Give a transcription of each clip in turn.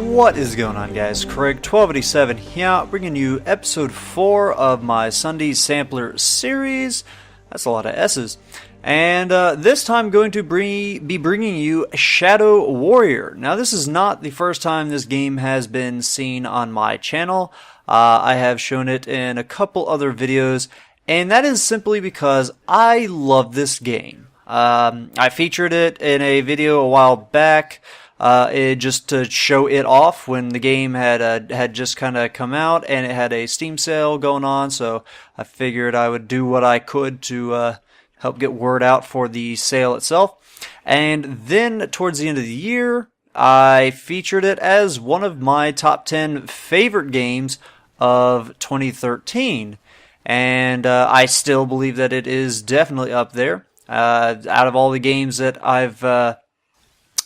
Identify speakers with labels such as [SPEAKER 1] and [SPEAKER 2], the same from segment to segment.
[SPEAKER 1] What is going on, guys? Craig 1287 here, bringing you episode 4 of my Sunday Sampler series. That's a lot of S's. And this time I'm going to be bringing you Shadow Warrior. Now, this is not the first time this game has been seen on my channel. I have shown it in a couple other videos, and that is simply because I love this game. I featured it in a video a while back, just to show it off when the game had just kind of come out, and it had a Steam sale going on, so I figured I would do what I could to help get word out for the sale itself. And then towards the end of the year, I featured it as one of my top 10 favorite games of 2013, and I still believe that it is definitely up there. Out of all the games that I've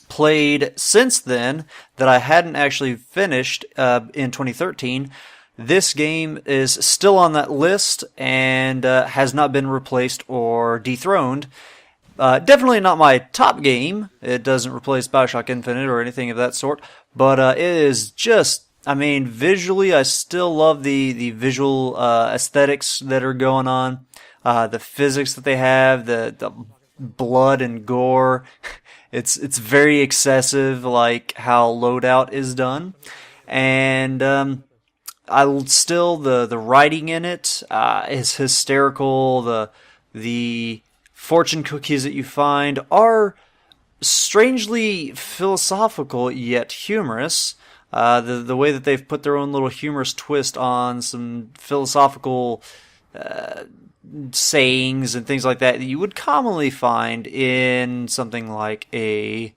[SPEAKER 1] played since then that I hadn't actually finished in 2013, this game is still on that list and has not been replaced or dethroned. Definitely not my top game. It doesn't replace BioShock Infinite or anything of that sort, but it is just, I mean, visually I still love the visual aesthetics that are going on, the physics that they have, the blood and gore. It's very excessive, like how Loadout is done, and I still the writing in it is hysterical. The fortune cookies that you find are strangely philosophical yet humorous. The way that they've put their own little humorous twist on some philosophical sayings and things like that you would commonly find in something like a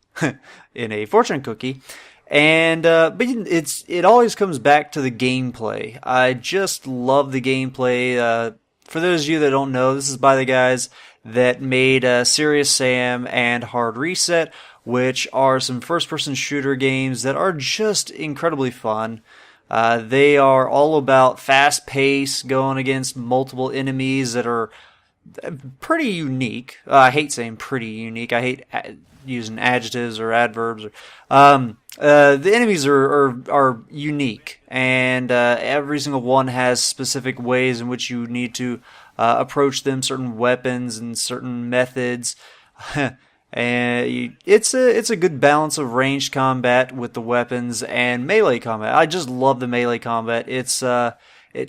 [SPEAKER 1] in a fortune cookie. And but it always comes back to the gameplay. I just love the gameplay. For those of you that don't know, this is by the guys that made Serious Sam and Hard Reset, which are some first-person shooter games that are just incredibly fun. They are all about fast pace, going against multiple enemies that are pretty unique. I hate saying pretty unique. I hate using adjectives or adverbs. The enemies are unique, and every single one has specific ways in which you need to approach them, certain weapons and certain methods. And it's a good balance of ranged combat with the weapons and melee combat. I just love the melee combat. It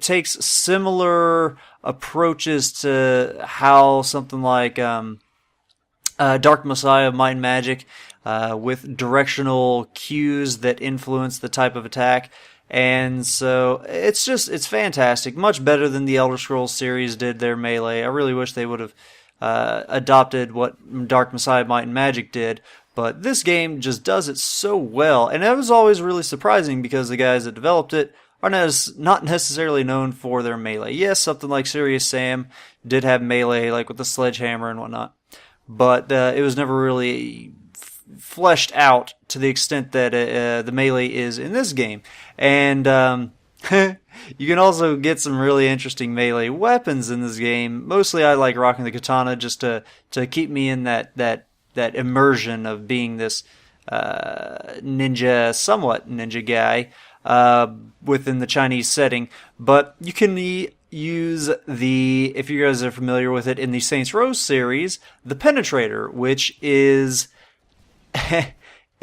[SPEAKER 1] takes similar approaches to how something like Dark Messiah of Might and Magic, with directional cues that influence the type of attack. And so it's fantastic. Much better than the Elder Scrolls series did their melee. I really wish they would have adopted what Dark Messiah Might and Magic did, but this game just does it so well, and it was always really surprising because the guys that developed it are not necessarily known for their melee. Yes, something like Serious Sam did have melee, like with the sledgehammer and whatnot, but it was never really fleshed out to the extent that the melee is in this game. And you can also get some really interesting melee weapons in this game. Mostly I like rocking the katana just to keep me in that immersion of being this somewhat ninja guy within the Chinese setting. But you can use if you guys are familiar with it, in the Saints Row series, the Penetrator, which is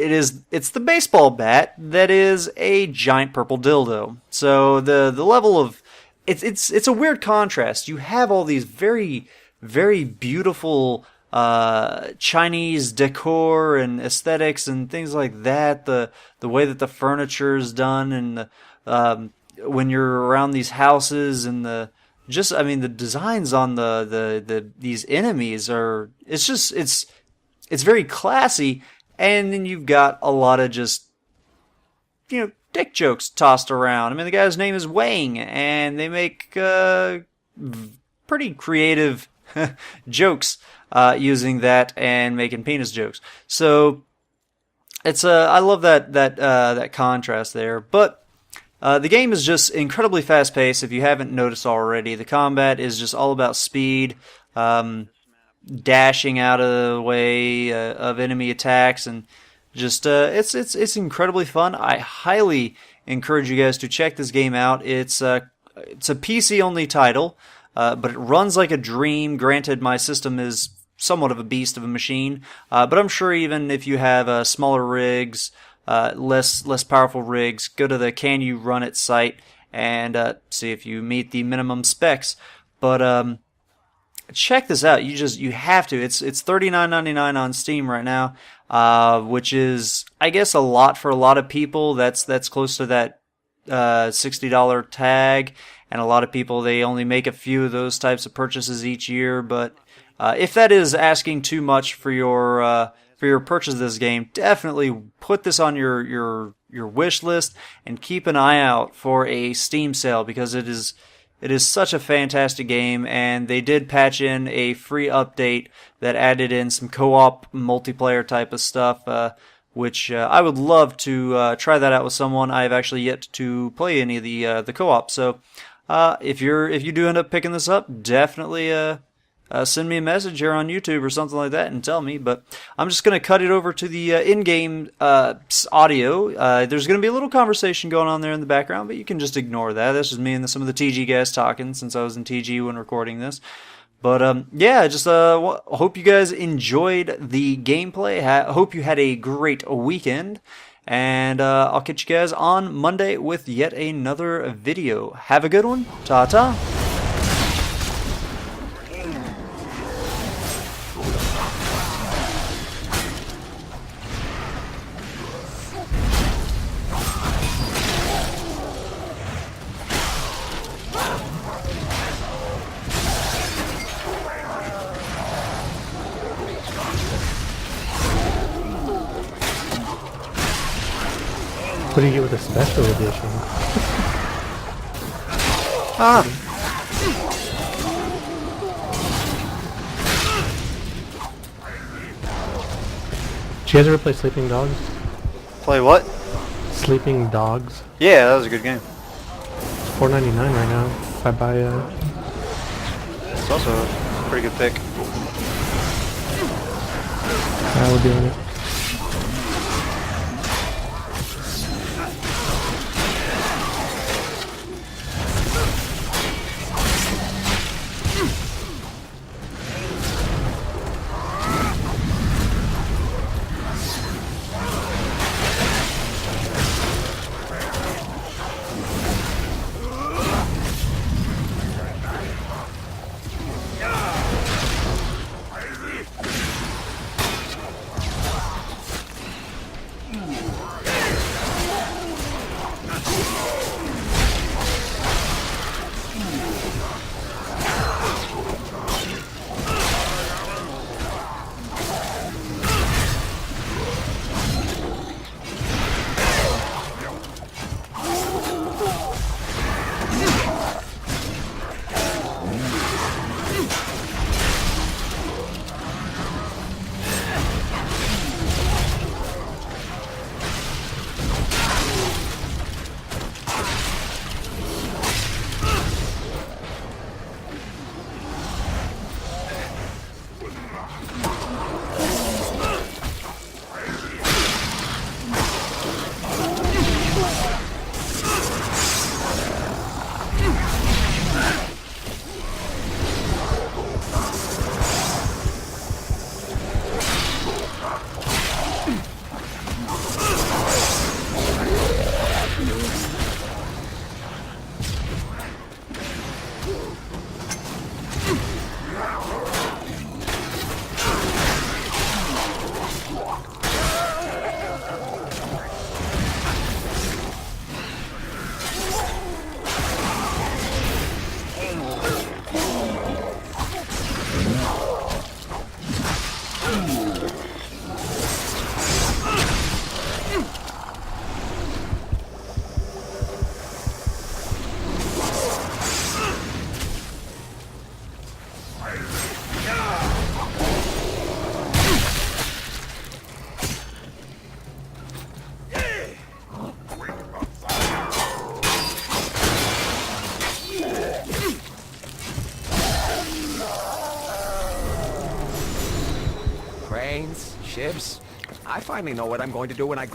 [SPEAKER 1] it's the baseball bat that is a giant purple dildo. So the level of it's a weird contrast. You have all these very, very beautiful Chinese decor and aesthetics and things like that. The way that the furniture is done, and when you're around these houses, and the designs on these enemies are it's very classy. And then you've got a lot of just, dick jokes tossed around. I mean, the guy's name is Wang, and they make pretty creative jokes using that and making penis jokes. So it's I love that contrast there. But the game is just incredibly fast paced. If you haven't noticed already, the combat is just all about speed. Dashing out of the way of enemy attacks, and Just it's incredibly fun. I highly encourage you guys to check this game out. It's a PC only title, but it runs like a dream. Granted, my system is somewhat of a beast of a machine, but I'm sure even if you have smaller rigs, less powerful rigs, go to the Can You Run It site and see if you meet the minimum specs. But check this out. You have to. It's $39.99 on Steam right now, which is, I guess, a lot for a lot of people. That's close to that $60 tag, and a lot of people, they only make a few of those types of purchases each year. But if that is asking too much for your purchase of this game, definitely put this on your wish list and keep an eye out for a Steam sale, because it is such a fantastic game, and they did patch in a free update that added in some co-op multiplayer type of stuff, which I would love to try that out with someone. I've actually yet to play any of the co-op. So if you do end up picking this up, definitely send me a message here on YouTube or something like that and tell me. But I'm just going to cut it over to the in-game audio. There's going to be a little conversation going on there in the background, but you can just ignore that. This is me and some of the TG guys talking, since I was in TG when recording this. But yeah, just hope you guys enjoyed the gameplay. Hope you had a great weekend. And I'll catch you guys on Monday with yet another video. Have a good one. Ta-ta.
[SPEAKER 2] What do you get with a special edition?
[SPEAKER 1] Ah!
[SPEAKER 2] Did you guys ever play Sleeping Dogs?
[SPEAKER 1] Play what?
[SPEAKER 2] Sleeping Dogs.
[SPEAKER 1] Yeah, that was a good game.
[SPEAKER 2] It's $4.99 right now. If I buy
[SPEAKER 1] It's also a pretty good pick.
[SPEAKER 2] we're doing it.
[SPEAKER 3] Cranes, ships. I finally know what I'm going to do when I